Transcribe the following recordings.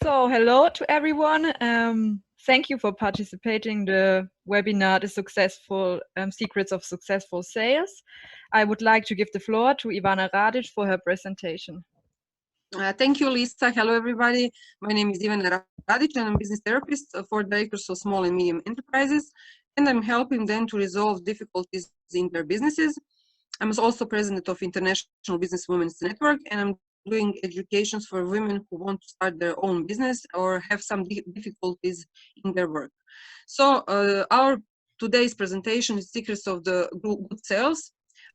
So, hello to everyone. Thank you for participating in the webinar, The Successful Secrets of Successful Sales. I would like to give the floor to Ivana Radic for her presentation. Thank you, Lisa. Hello, everybody. My name is Ivana Radic, and I'm a business therapist for directors of small and medium enterprises, and I'm helping them to resolve difficulties in their businesses. I'm also president of International Business Women's Network, and I'm doing educations for women who want to start their own business or have some difficulties in their work. So our today's presentation is Secrets of the Good Sales.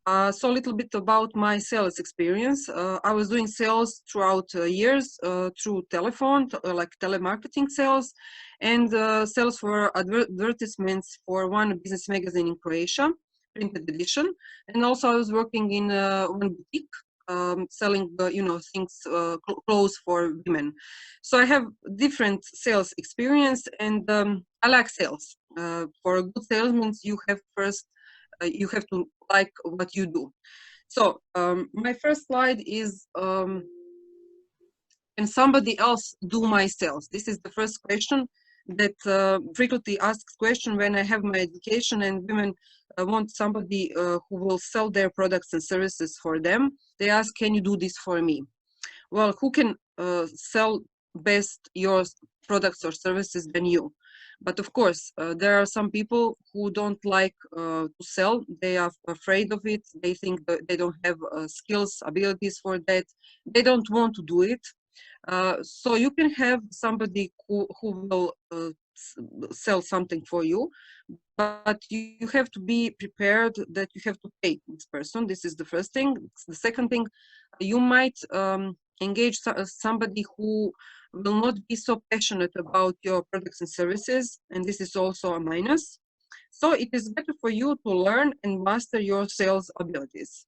So a little bit about my sales experience. I was doing sales throughout years through telephone, like telemarketing sales, and sales for advertisements for one business magazine in Croatia, printed edition. And also I was working in one boutique, selling, things, clothes for women. So I have different sales experience, and I like sales. For a good salesman, you have to like what you do. So my first slide is, can somebody else do my sales? This is the first question that frequently asked question when I have my education and women want somebody who will sell their products and services for them. They ask, can you do this for me? Well, who can sell best your products or services than you? But of course, there are some people who don't like to sell. They are afraid of it. They think that they don't have skills, abilities for that. They don't want to do it. So you can have somebody who will sell something for you, but you have to be prepared that you have to pay this person. This is the first thing. The second thing, you might engage somebody who will not be so passionate about your products and services, and this is also a minus. So it is better for you to learn and master your sales abilities.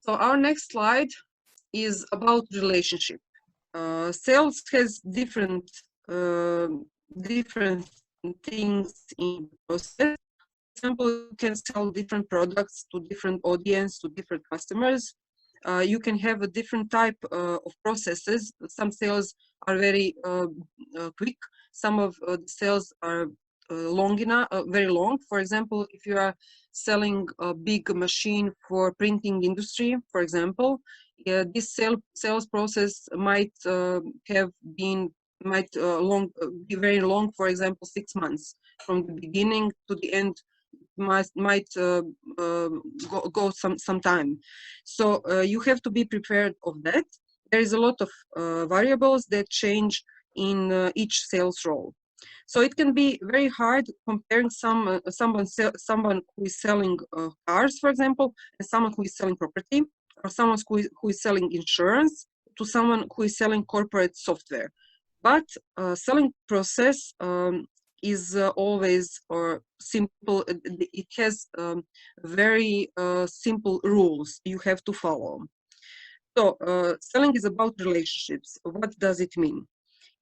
So our next slide is about relationship. Sales has different things in the process. For example, you can sell different products to different audience, to different customers. You can have a different type of processes. Some sales are very quick. Some of the sales are very long. For example, if you are selling a big machine for printing industry, for example, this sales process might be very long. For example, 6 months from the beginning to the end might go some time. So you have to be prepared of that. There is a lot of variables that change in each sales role. So it can be very hard comparing someone who is selling cars, for example, and someone who is selling property, or someone who is selling insurance, to someone who is selling corporate software. But selling process is always simple. It has very simple rules you have to follow. So selling is about relationships. What does it mean?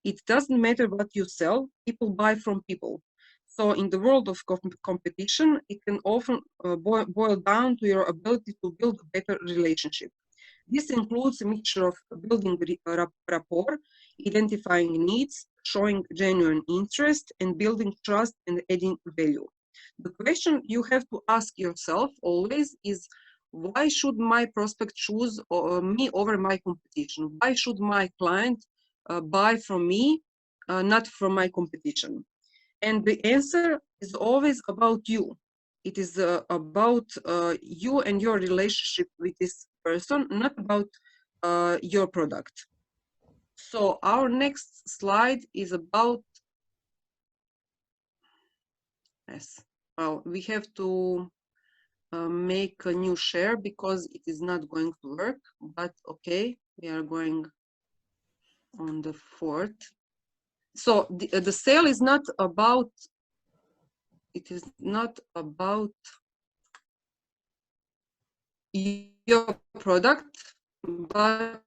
It doesn't matter what you sell, people buy from people. So in the world of competition, it can often boil down to your ability to build a better relationship. This includes a mixture of building rapport, identifying needs, showing genuine interest, and building trust and adding value. The question you have to ask yourself always is, why should my prospect choose me over my competition? Why should my client buy from me, not from my competition? And the answer is always about you. It is about you and your relationship with this person, not about your product. So our next slide is about, yes, well, we have to make a new share because it is not going to work, but okay, we are going on the 4th. So the sale is not about, it is not about your product, but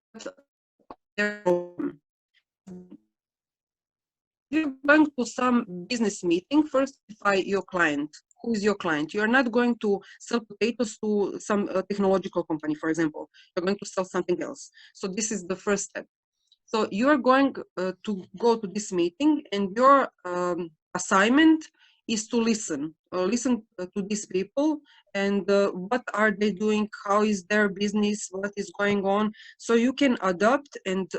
you're going to some business meeting, first identify your client. Who is your client? You are not going to sell potatoes to some technological company, for example. You're going to sell something else. So this is the first step. So you are going to go to this meeting, and your assignment is to listen. Listen to these people, and what are they doing, how is their business, what is going on, so you can adapt and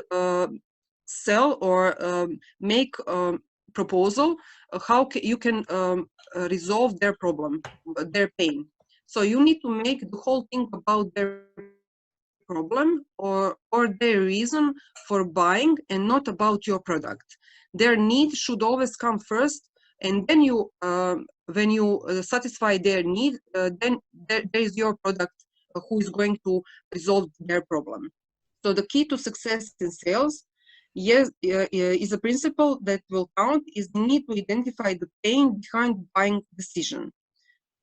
sell or make proposal how you can resolve their problem, their pain. So you need to make the whole thing about their problem or their reason for buying, and not about your product. Their need should always come first, and then you when you satisfy their need, then there is your product who is going to resolve their problem. So the key to success in sales, yes, is a principle that will count, is the need to identify the pain behind buying decision.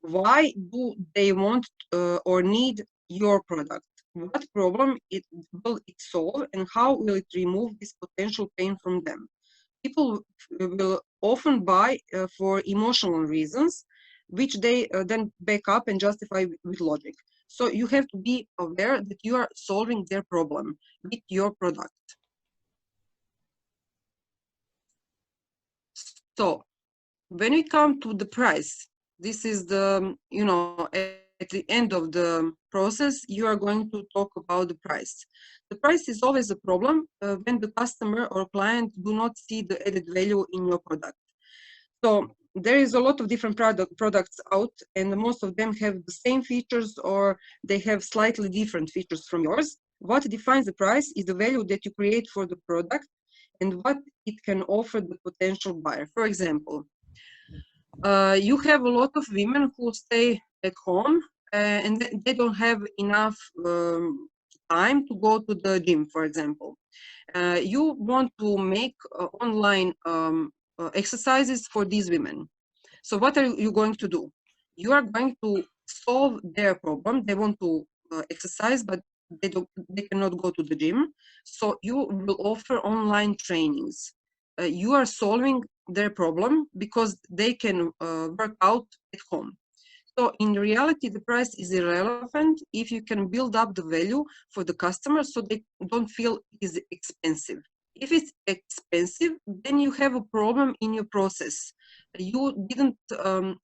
Why do they want or need your product? What problem will it solve, and how will it remove this potential pain from them? People will often buy for emotional reasons, which they then back up and justify with logic. So you have to be aware that you are solving their problem with your product. So when we come to the price, this is the, at the end of the process, you are going to talk about the price. The price is always a problem when the customer or client do not see the added value in your product. So there is a lot of different products out, and most of them have the same features or they have slightly different features from yours. What defines the price is the value that you create for the product and what it can offer the potential buyer. For example, you have a lot of women who stay at home and they don't have enough time to go to the gym, for example. You want to make online exercises for these women. So what are you going to do? You are going to solve their problem. They want to exercise, but they cannot go to the gym. So you will offer online trainings. You are solving their problem because they can work out at home. So in reality, the price is irrelevant if you can build up the value for the customer so they don't feel it is expensive. If it's expensive, then you have a problem in your process. You didn't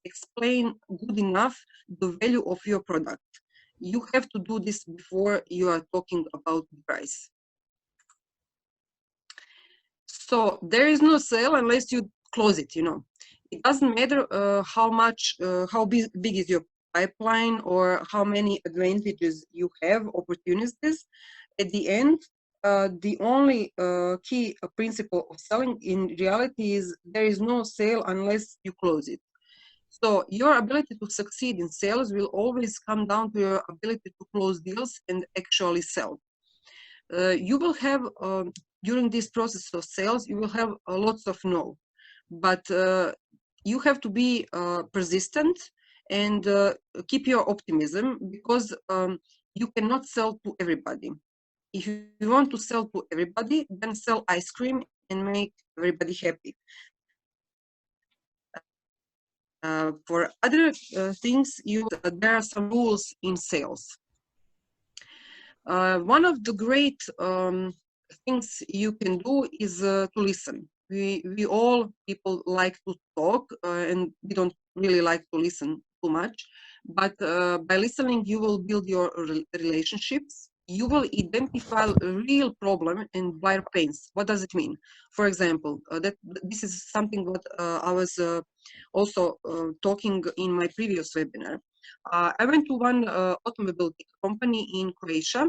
explain good enough the value of your product. You have to do this before you are talking about the price. So there is no sale unless you close it, It doesn't matter how big is your pipeline or how many advantages you have, opportunities. At the end, the only key principle of selling in reality is there is no sale unless you close it. So your ability to succeed in sales will always come down to your ability to close deals and actually sell. You will have, during this process of sales, you will have lots of no, but you have to be persistent and keep your optimism because you cannot sell to everybody. If you want to sell to everybody, then sell ice cream and make everybody happy. For other things, there are some rules in sales. One of the great things you can do is to listen. We all people like to talk and we don't really like to listen too much. But by listening, you will build your relationships. You will identify a real problem and buyer pains. What does it mean? For example, this is something that I was also talking in my previous webinar. I went to one automobile company in Croatia,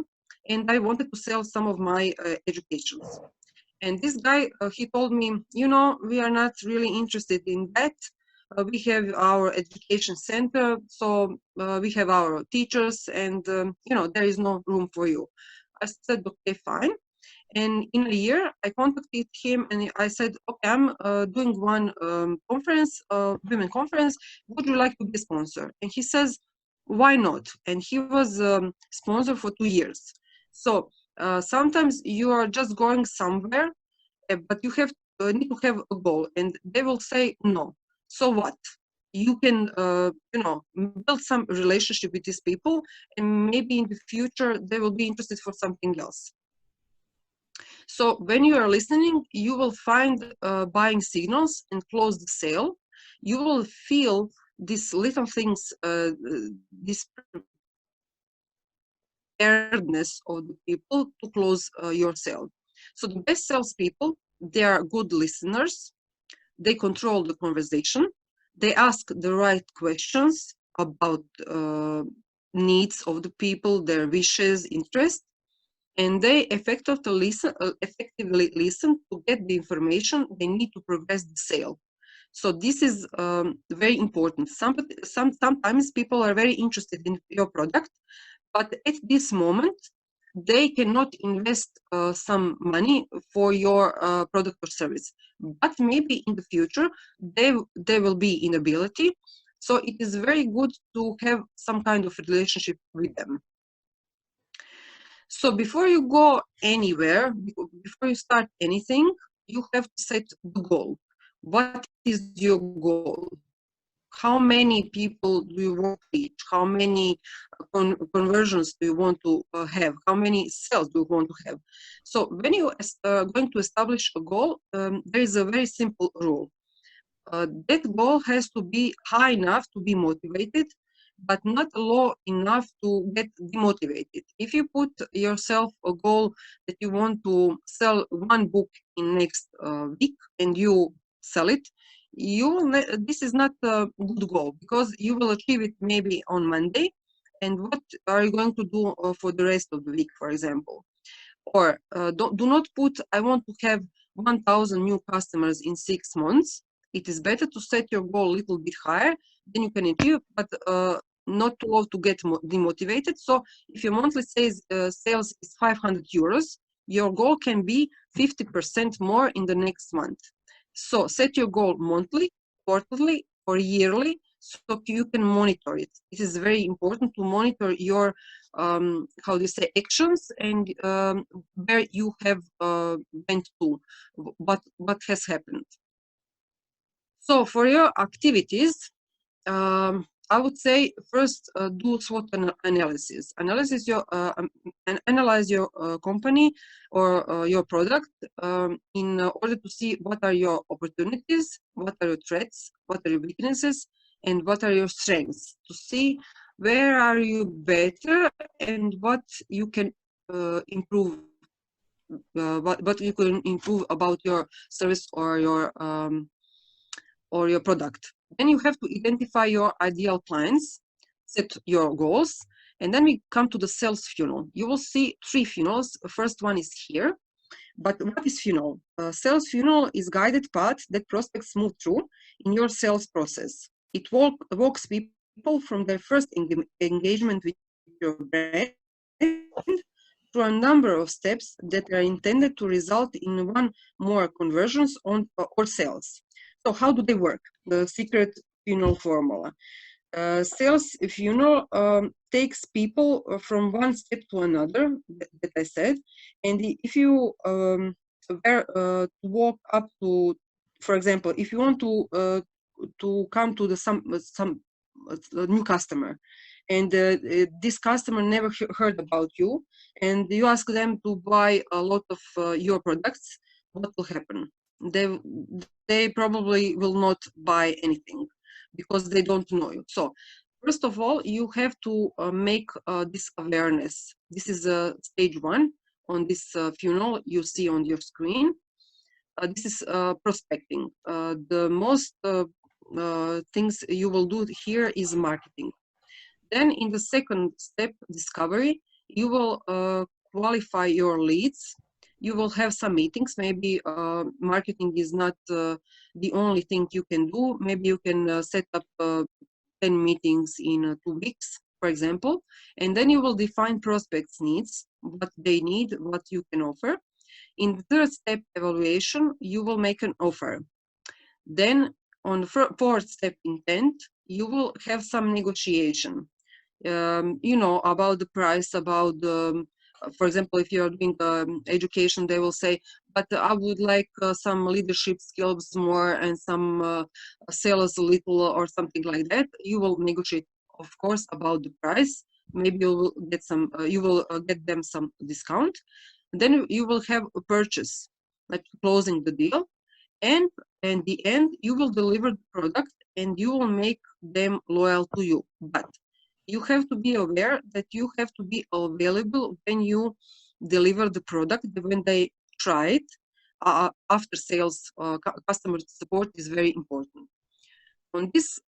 and I wanted to sell some of my educations. And this guy, he told me, we are not really interested in that. We have our education center, so we have our teachers, and there is no room for you. I said, okay, fine. And in a year, I contacted him and I said, okay, I'm doing one conference, women conference. Would you like to be a sponsor? And he says, why not? And he was sponsor for 2 years. So sometimes you are just going somewhere, but you need to have a goal, and they will say no. So what? You can, build some relationship with these people, and maybe in the future they will be interested for something else. So when you are listening, you will find buying signals and close the sale. You will feel these little things, this preparedness of the people to close your sale. So the best salespeople, they are good listeners. They control the conversation. They ask the right questions about needs of the people, their wishes, interests, and they effectively listen to get the information they need to progress the sale. So this is very important. Sometimes people are very interested in your product, but at this moment, they cannot invest some money for your product or service. But maybe in the future, they will be in ability. So it is very good to have some kind of relationship with them. So before you go anywhere, before you start anything, you have to set the goal. What is your goal? How many people do you want to reach? How many conversions do you want to have? How many sales do you want to have? So when you are going to establish a goal, there is a very simple rule. That goal has to be high enough to be motivated, but not low enough to get demotivated. If you put yourself a goal that you want to sell one book in next week and you sell it, this is not a good goal because you will achieve it maybe on Monday. And what are you going to do for the rest of the week, for example? Or do not put, I want to have 1,000 new customers in 6 months. It is better to set your goal a little bit higher, then you can achieve, but not too low to get demotivated. So if your monthly sales is 500 euros, your goal can be 50% more in the next month. So set your goal monthly, quarterly, or yearly, so you can monitor it. It is very important to monitor your how do you say, actions, and where you have went to, what has happened. So for your activities, I would say first do SWOT analysis. Analyze your company or your product in order to see what are your opportunities, what are your threats, what are your weaknesses, and what are your strengths. To see where are you better and what you can improve. What you can improve about your service or your product. Then you have to identify your ideal clients, set your goals, and then we come to the sales funnel. You will see 3 funnels. The first one is here. But what is funnel? Sales funnel is guided path that prospects move through in your sales process. It walks people from their first engagement with your brand through a number of steps that are intended to result in one more conversions or sales. So how do they work? The secret funnel formula. Sales funnel takes people from one step to another, that I said. And if you walk up to, for example, if you want to come to some new customer, and this customer never heard about you, and you ask them to buy a lot of your products, what will happen? They probably will not buy anything because they don't know you. So first of all, you have to make this awareness. This is stage 1 on this funnel you see on your screen. This is prospecting. The most things you will do here is marketing. Then in the second step, discovery, you will qualify your leads. You will have some meetings. Maybe marketing is not the only thing you can do. Maybe you can set up 10 meetings in 2 weeks, for example. And then you will define prospects' needs, what they need, what you can offer. In the third step, evaluation, you will make an offer. Then on the fourth step, intent, you will have some negotiation. About the price, about for example, if you're doing education, they will say, but I would like some leadership skills more and some sales a little or something like that. You will negotiate, of course, about the price. Maybe you will get some, you will get them some discount. Then you will have a purchase, like closing the deal, and in the end you will deliver the product and you will make them loyal to you. But you have to be aware that you have to be available when you deliver the product, when they try it. After sales, customer support is very important. On this,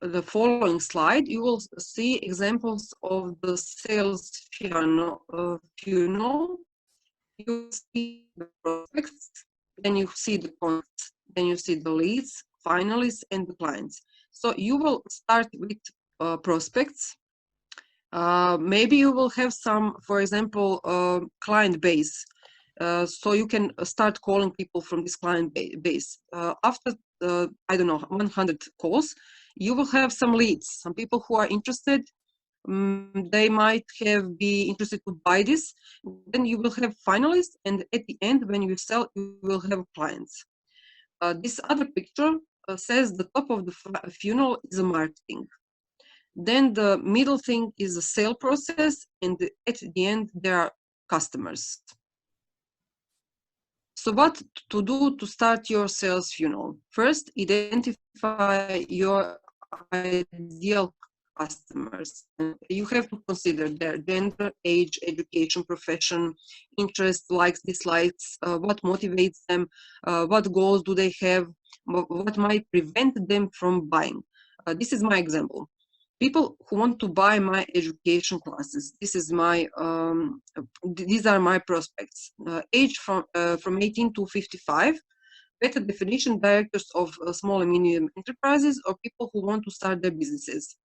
the following slide, you will see examples of the sales funnel. You see the prospects, then you see the contacts, then you see the leads, finalists, and the clients. So you will start with prospects. Maybe you will have some, for example, client base. So you can start calling people from this client base. After, I don't know, 100 calls, you will have some leads, some people who are interested. They might be interested to buy this. Then you will have finalists, and at the end, when you sell, you will have clients. This other picture says the top of the funnel is a marketing. Then the middle thing is a sale process, and at the end, there are customers. So what to do to start your sales funnel? First, identify your ideal customers. You have to consider their gender, age, education, profession, interests, likes, dislikes, what motivates them, what goals do they have, what might prevent them from buying. This is my example. People who want to buy my education classes. These are my prospects. Age from 18 to 55. Better definition, directors of small and medium enterprises or people who want to start their businesses.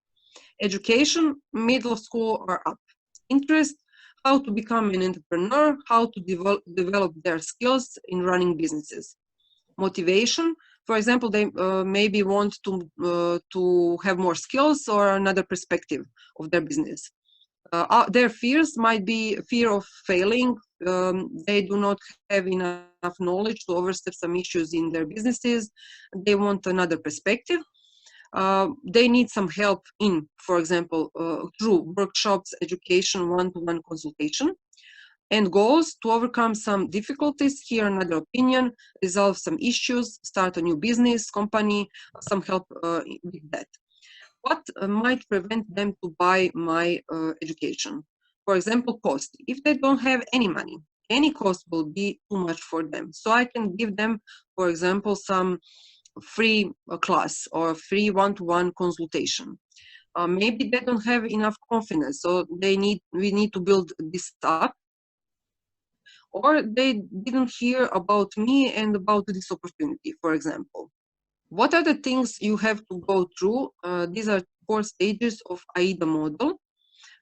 Education, middle school or up. Interest, how to become an entrepreneur, how to develop their skills in running businesses. Motivation, for example, they maybe want to have more skills or another perspective of their business. Their fears might be fear of failing. They do not have enough knowledge to overstep some issues in their businesses. They want another perspective. They need some help in, for example, through workshops, education, one-to-one consultation. And goals to overcome some difficulties, hear another opinion, resolve some issues, start a new business, company, some help with that. What might prevent them to buy my education? For example, cost. If they don't have any money, any cost will be too much for them. So I can give them, for example, some free class or free one-to-one consultation. Maybe they don't have enough confidence, so we need to build this up. Or they didn't hear about me and about this opportunity, for example. What are the things you have to go through? These are 4 stages of AIDA model.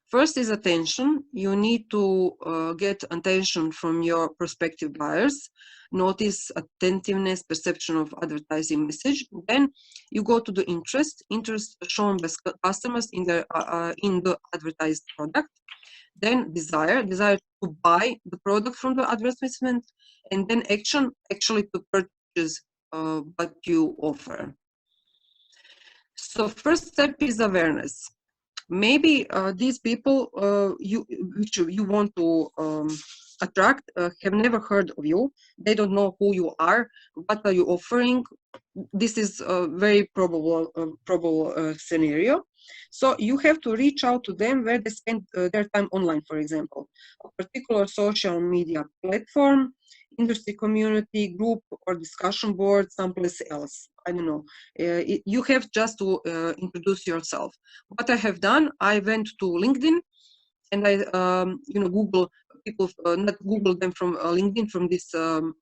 First is attention. You need to get attention from your prospective buyers. Notice attentiveness, perception of advertising message. Then you go to the interest shown by customers in the advertised product. Then desire to buy the product from the advertisement, and then action, actually to purchase what you offer. So first step is awareness. Maybe these people which you want to attract have never heard of you. They don't know who you are, what are you offering. This is a very probable scenario. So you have to reach out to them where they spend their time online, for example, a particular social media platform, industry community group or discussion board, someplace else. I don't know. You have just to introduce yourself. What I have done, I went to LinkedIn and I Google people, not Google them from LinkedIn, from this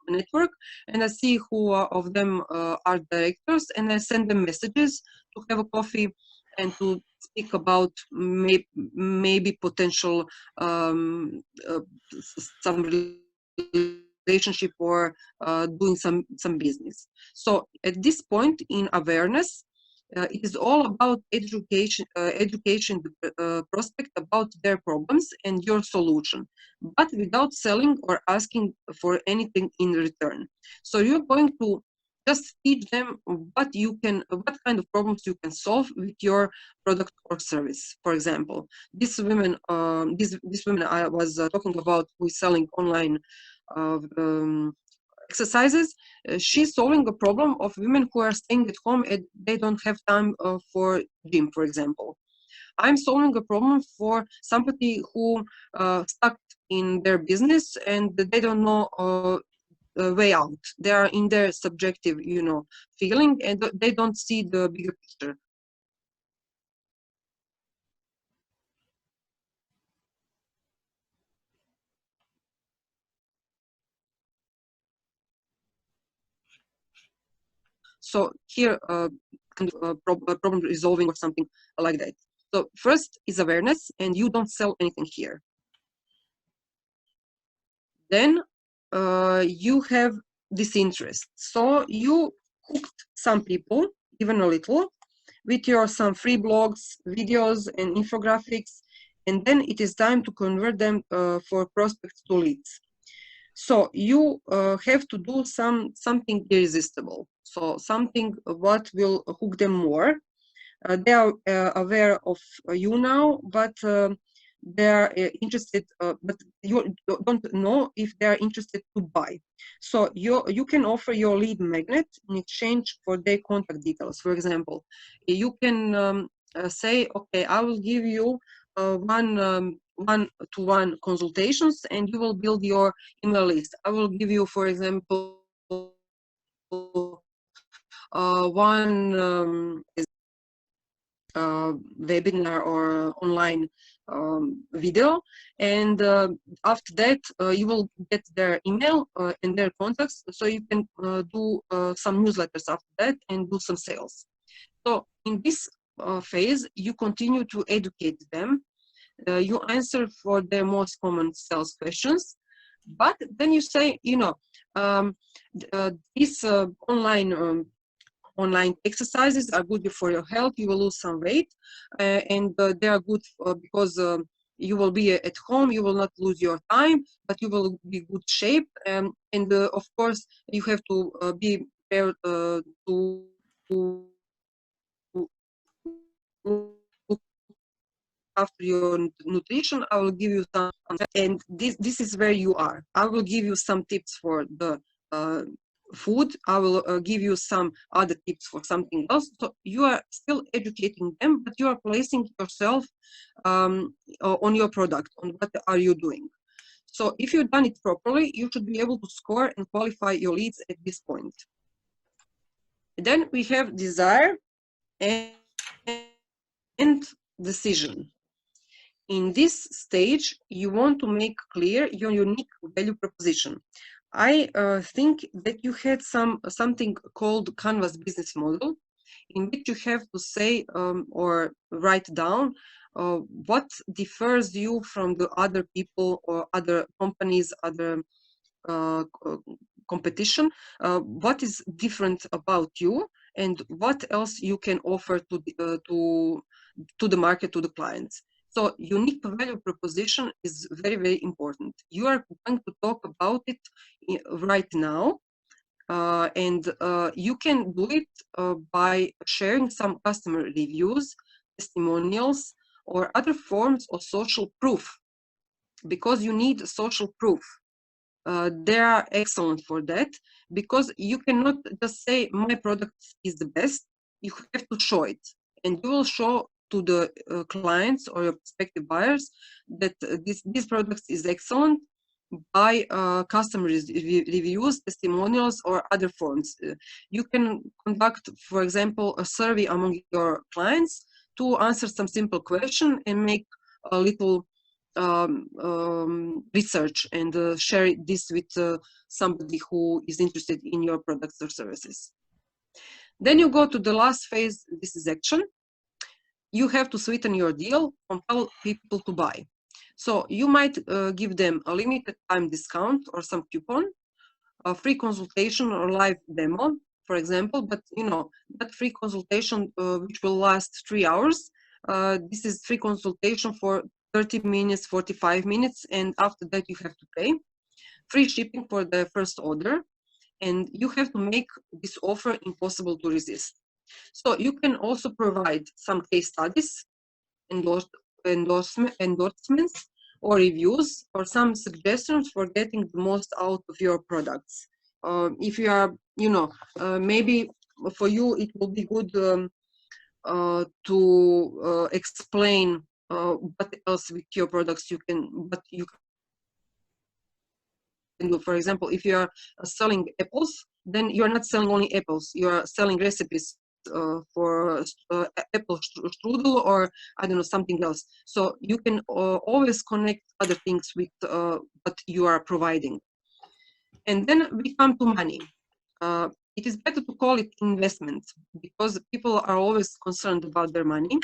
network, and I see who of them are directors, and I send them messages to have a coffee and to speak about maybe potential some relationship or doing some business. So at this point in awareness, it is all about education the prospect about their problems and your solution, but without selling or asking for anything in return. So you're going to just teach them what kind of problems you can solve with your product or service. For example, these women I was talking about who is selling online exercises, she's solving a problem of women who are staying at home and they don't have time for gym, for example. I'm solving a problem for somebody who stuck in their business and they don't know way out. They are in their subjective, feeling, and they don't see the bigger picture. So here, problem resolving or something like that. So first is awareness, and you don't sell anything here. Then you have disinterest. So you hooked some people, even a little, with your some free blogs, videos, and infographics, and then it is time to convert them for prospects to leads. So you have to do something irresistible. So something what will hook them more. They are aware of you now, but they are interested, but you don't know if they are interested to buy. So you can offer your lead magnet in exchange for their contact details. For example, you can say, okay, I will give you one-to-one consultations, and you will build your email list. I will give you, for example, one webinar or online video, and after that you will get their email and their contacts, so you can do some newsletters after that and do some sales. So in this phase you continue to educate them, you answer for their most common sales questions, but then you say, this online exercises are good for your health. You will lose some weight, and they are good because you will be at home. You will not lose your time, but you will be good shape. And of course, you have to be prepared to look after your nutrition. I will give you some, and this is where you are. I will give you some tips for the food. I will give you some other tips for something else. So you are still educating them, but you are placing yourself on your product, on what are you doing. So if you've done it properly, you should be able to score and qualify your leads at this point. Then we have desire and decision. In this stage, you want to make clear your unique value proposition. I think that you had something called Canvas business model, in which you have to say or write down what differs you from the other people or other companies, other competition, what is different about you, and what else you can offer to the market, to the clients. So unique value proposition is very, very important. You are going to talk about it right now, and you can do it by sharing some customer reviews, testimonials, or other forms of social proof, because you need social proof. They are excellent for that, because you cannot just say my product is the best. You have to show it, and you will show to the clients or your prospective buyers that this product is excellent by customer reviews, testimonials, or other forms. You can conduct, for example, a survey among your clients to answer some simple question and make a little research and share this with somebody who is interested in your products or services. Then you go to the last phase. This is action. You have to sweeten your deal, compel people to buy. So you might give them a limited time discount or some coupon, a free consultation or live demo, for example, but that free consultation which will last 3 hours. This is free consultation for 30 minutes, 45 minutes, and after that you have to pay. Free shipping for the first order. and you have to make this offer impossible to resist. So you can also provide some case studies, endorsements or reviews, or some suggestions for getting the most out of your products. If you are, maybe for you it will be good to explain what else with your products what you can do. For example, if you are selling apples, then you are not selling only apples. You are selling recipes for apple strudel, or I don't know, something else. So you can always connect other things with what you are providing. And then we come to money. It is better to call it investment, because people are always concerned about their money.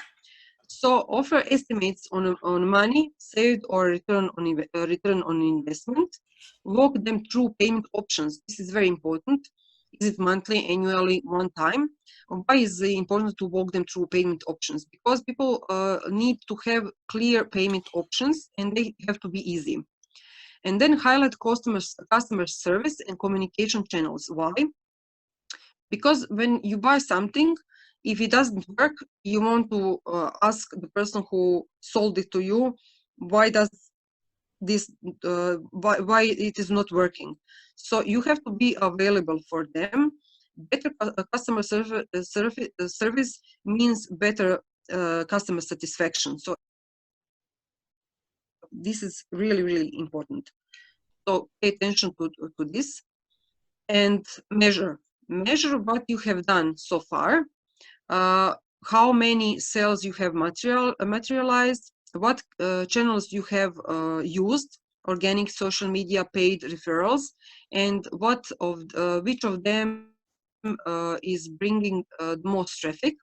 So offer estimates on money saved or return on investment. Walk them through payment options. This is very important. Is it monthly, annually, one time? Why is it important to walk them through payment options? Because people need to have clear payment options, and they have to be easy. And then highlight customer service and communication channels. Why? Because when you buy something, if it doesn't work, you want to ask the person who sold it to you, why does this, why it is not working. So you have to be available for them. Better customer service means better customer satisfaction. So this is really, really important. So pay attention to this, and measure what you have done so far. How many sales you have materialized, what channels you have used, organic, social media, paid, referrals, and which of them is bringing the most traffic.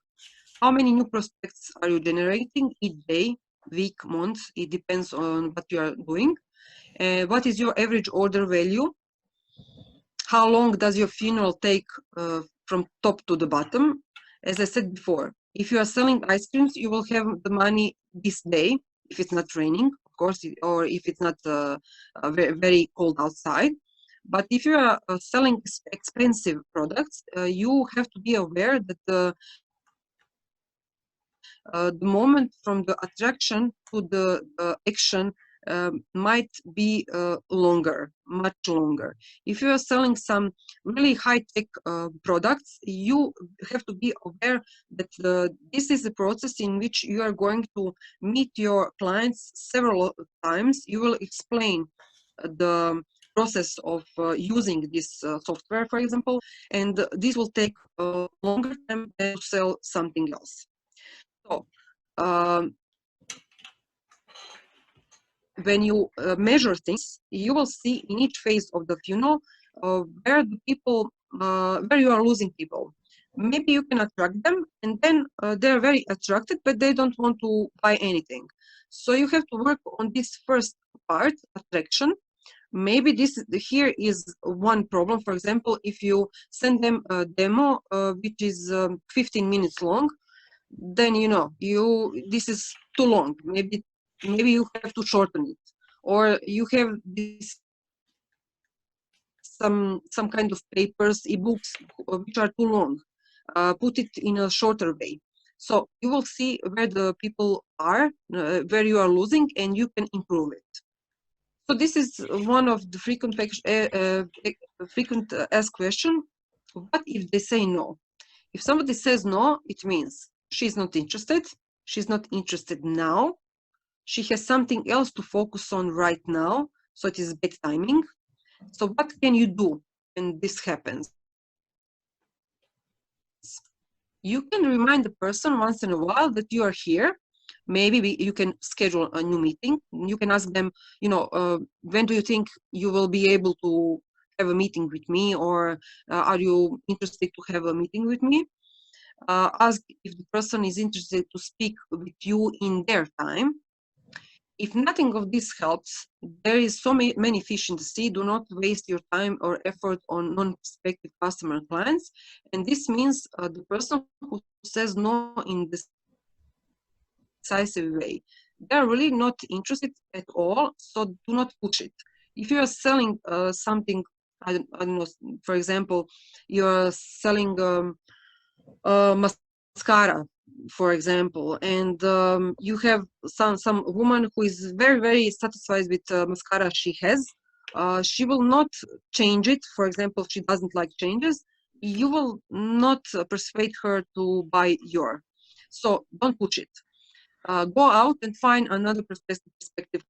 How many new prospects are you generating each day, week, month? It depends on what you are doing. What is your average order value? How long does your funnel take from top to the bottom? As I said before, if you are selling ice creams, you will have the money this day, if it's not raining, of course, or if it's not very, very cold outside. But if you are selling expensive products, you have to be aware that the moment from the attraction to the action might be longer, much longer. If you are selling some really high-tech products, you have to be aware that this is a process in which you are going to meet your clients several times. You will explain the process of using this software, for example, and this will take a longer time than to sell something else. So, when you measure things, you will see in each phase of the funnel where you are losing people. Maybe you can attract them, and then they're very attracted, but they don't want to buy anything. So you have to work on this first part, attraction. Maybe here is one problem. For example, if you send them a demo which is 15 minutes long, then this is too long. Maybe you have to shorten it, or you have this some kind of papers, ebooks which are too long. Put it in a shorter way. So you will see where the people are, where you are losing, and you can improve it. So this is one of the frequent asked question. What if they say no? If somebody says no, it means she's not interested. She's not interested now. She has something else to focus on right now. So it is bad timing. So what can you do when this happens? You can remind the person once in a while that you are here. Maybe you can schedule a new meeting. You can ask them, when do you think you will be able to have a meeting with me, or are you interested to have a meeting with me? Ask if the person is interested to speak with you in their time. If nothing of this helps, there is so many fish in the sea. Do not waste your time or effort on non-prospective customer clients. And this means the person who says no in this decisive way, they're really not interested at all. So do not push it. If you are selling something I don't know, for example, you're selling mascara, for example, and you have some woman who is very satisfied with mascara she has. She will not change it. For example, if she doesn't like changes, you will not persuade her to buy your. So don't push it. Go out and find another perspective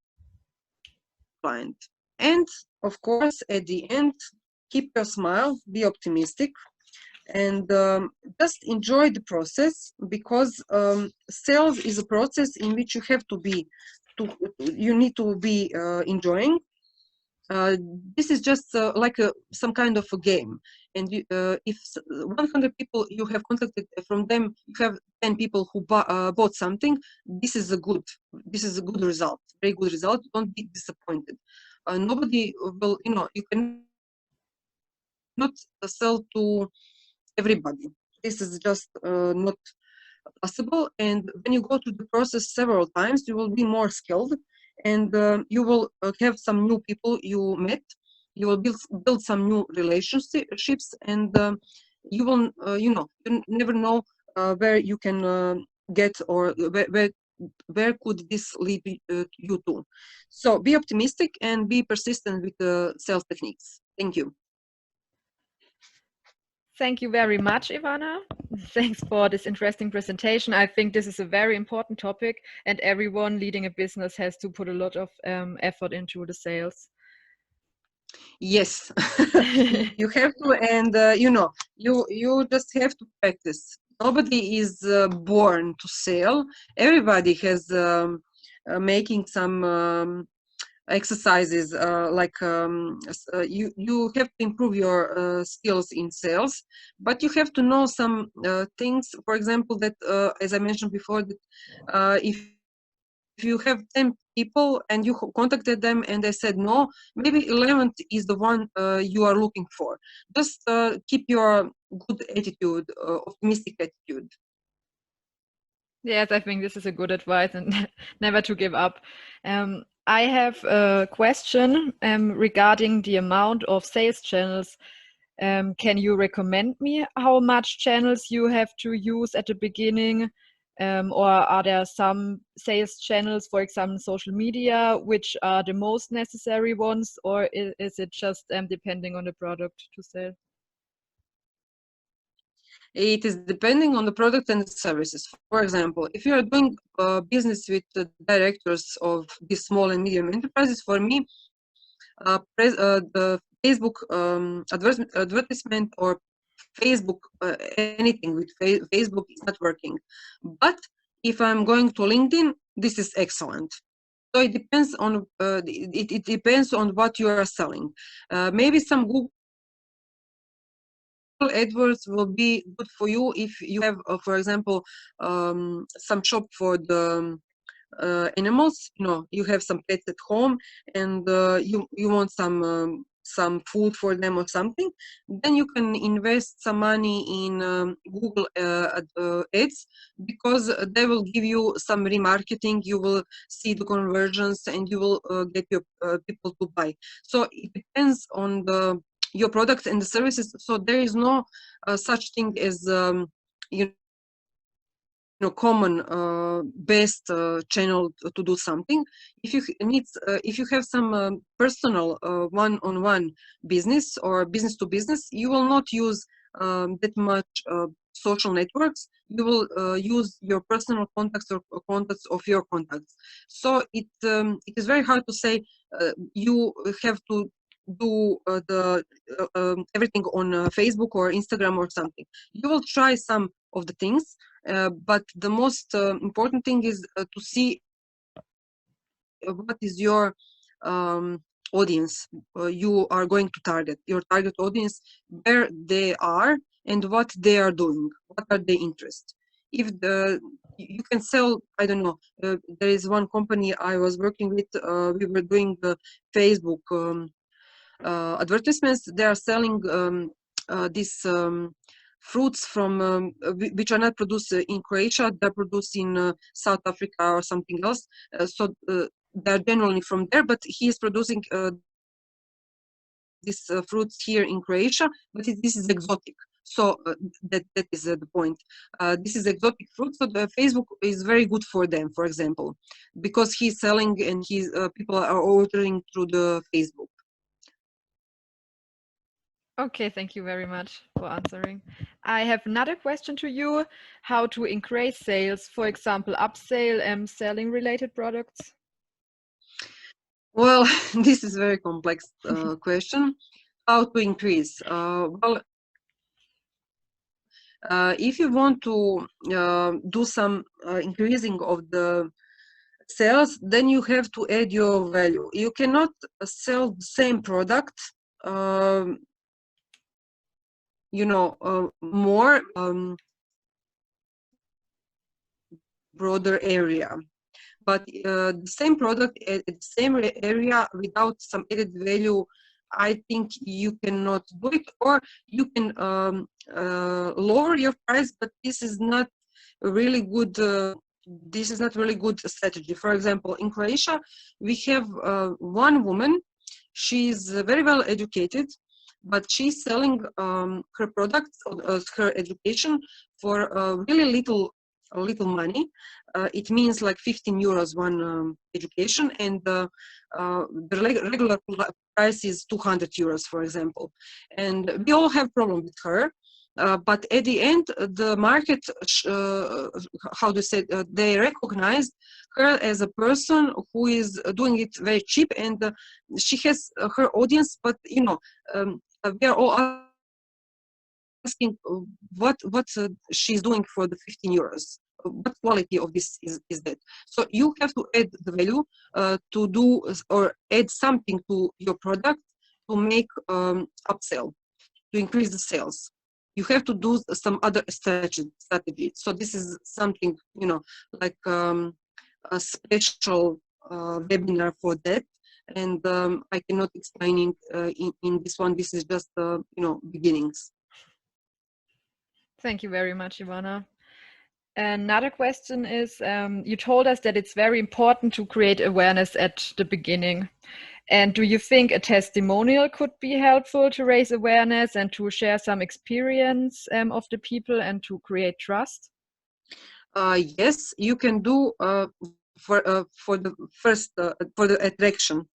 client. And of course, at the end, keep your smile, be optimistic, and just enjoy the process, because sales is a process in which you have to be you need to be enjoying. uh, this is just like some kind of a game, and if 100 people you have contacted, from them you have 10 people who bought something. This is a good result, very good result. Don't be disappointed. Nobody will, you cannot sell to everybody. This is just not possible. And when you go through the process several times, you will be more skilled, and you will have some new people you met. You will build some new relationships, and you will, you never know where you can get, or where could this lead you to. So be optimistic and be persistent with the sales techniques. Thank you. Thank you very much, Ivana. Thanks for this interesting presentation. I think this is a very important topic, and everyone leading a business has to put a lot of effort into the sales. Yes, you have to, and you just have to practice. Nobody is born to sell. Everybody has making some exercises, like you have to improve your skills in sales, but you have to know some things. For example, that as I mentioned before, that if you have 10 people and you contacted them and they said no, maybe 11th is the one you are looking for. Just keep your good attitude, optimistic attitude. Yes, I think this is a good advice, and never to give up. I have a question regarding the amount of sales channels. Can you recommend me how much channels you have to use at the beginning? Or are there some sales channels, for example, social media, which are the most necessary ones, or is it just depending on the product to sell? It is depending on the product and the services. For example, if you are doing business with the directors of these small and medium enterprises, for me, the Facebook advertisement, or Facebook, anything with Facebook is not working. But if I'm going to LinkedIn, this is excellent. So it depends on it depends on what you are selling. Maybe some Google AdWords will be good for you if you have, for example, some shop for the animals. You have some pets at home, and you want some food for them or something. Then you can invest some money in Google ads, because they will give you some remarketing. You will see the conversions, and you will get your people to buy. So it depends on your products and the services. So there is no such thing as you common best channel to do something. If you need, if you have some personal one-on-one business or business to business, you will not use that much social networks. You will use your personal contacts or contacts of your contacts. So it is very hard to say you have to do everything on Facebook or Instagram or something. You will try some of the things, but the most important thing is to see what is your audience you are going to target, your target audience, where they are and what they are doing, what are their interests. If you can sell, I don't know, there is one company I was working with, we were doing the Facebook advertisements. They are selling these fruits from which are not produced in Croatia. They're produced in South Africa or something else. So they're generally from there, but he is producing these fruits here in Croatia, but this is exotic. So that is the point. This is exotic fruit, so the Facebook is very good for them, for example, because he's selling and people are ordering through the Facebook. Okay, thank you very much for answering. I have another question to you: how to increase sales, for example, upsell and selling related products? Well, this is a very complex question. How to increase? Well, if you want to do some increasing of the sales, then you have to add your value. You cannot sell the same product, more broader area. But the same product at the same area without some added value, I think you cannot do it, or you can lower your price, but this is not a really good. This is not really good strategy. For example, in Croatia, we have one woman. She's very well educated, but she's selling her products, her education for really little money. It means like 15 euros one education, and the regular price is 200 euros, for example. And we all have problem with her. But at the end, the market, how to say, they recognize her as a person who is doing it very cheap, and she has her audience. But we are all asking what she's doing for the 15 euros. What quality of this is that? So you have to add the value to do or add something to your product to make upsell, to increase the sales. You have to do some other strategy. So this is something, like a special webinar for that. And I cannot explain in this one. This is just, beginnings. Thank you very much, Ivana. Another question is, you told us that it's very important to create awareness at the beginning. And do you think a testimonial could be helpful to raise awareness and to share some experience of the people and to create trust? Yes, you can do for the first for the attraction.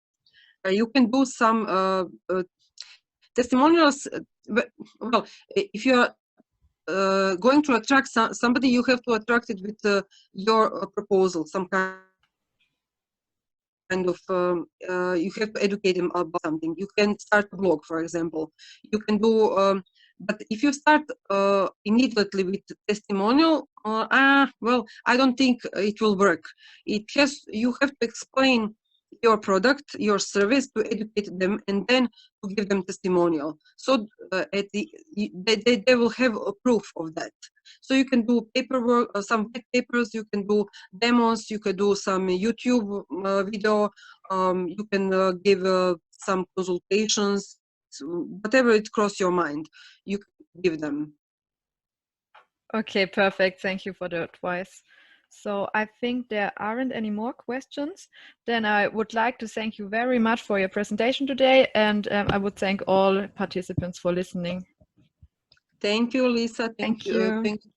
You can do some testimonials. Well, if you are going to attract somebody, you have to attract it with your proposal, some kind of you have to educate them about something. You can start a blog, for example. You can do but if you start immediately with testimonial, well, I don't think it will work. You have to explain your product, your service, to educate them, and then to give them testimonial. So they will have a proof of that. So you can do paperwork, some papers, you can do demos, you can do some YouTube video, you can give some consultations, whatever it crosses your mind, you can give them. Okay, perfect. Thank you for the advice. So I think there aren't any more questions. Then I would like to thank you very much for your presentation today, and I would thank all participants for listening. Thank you, Lisa. Thank you. Thank you.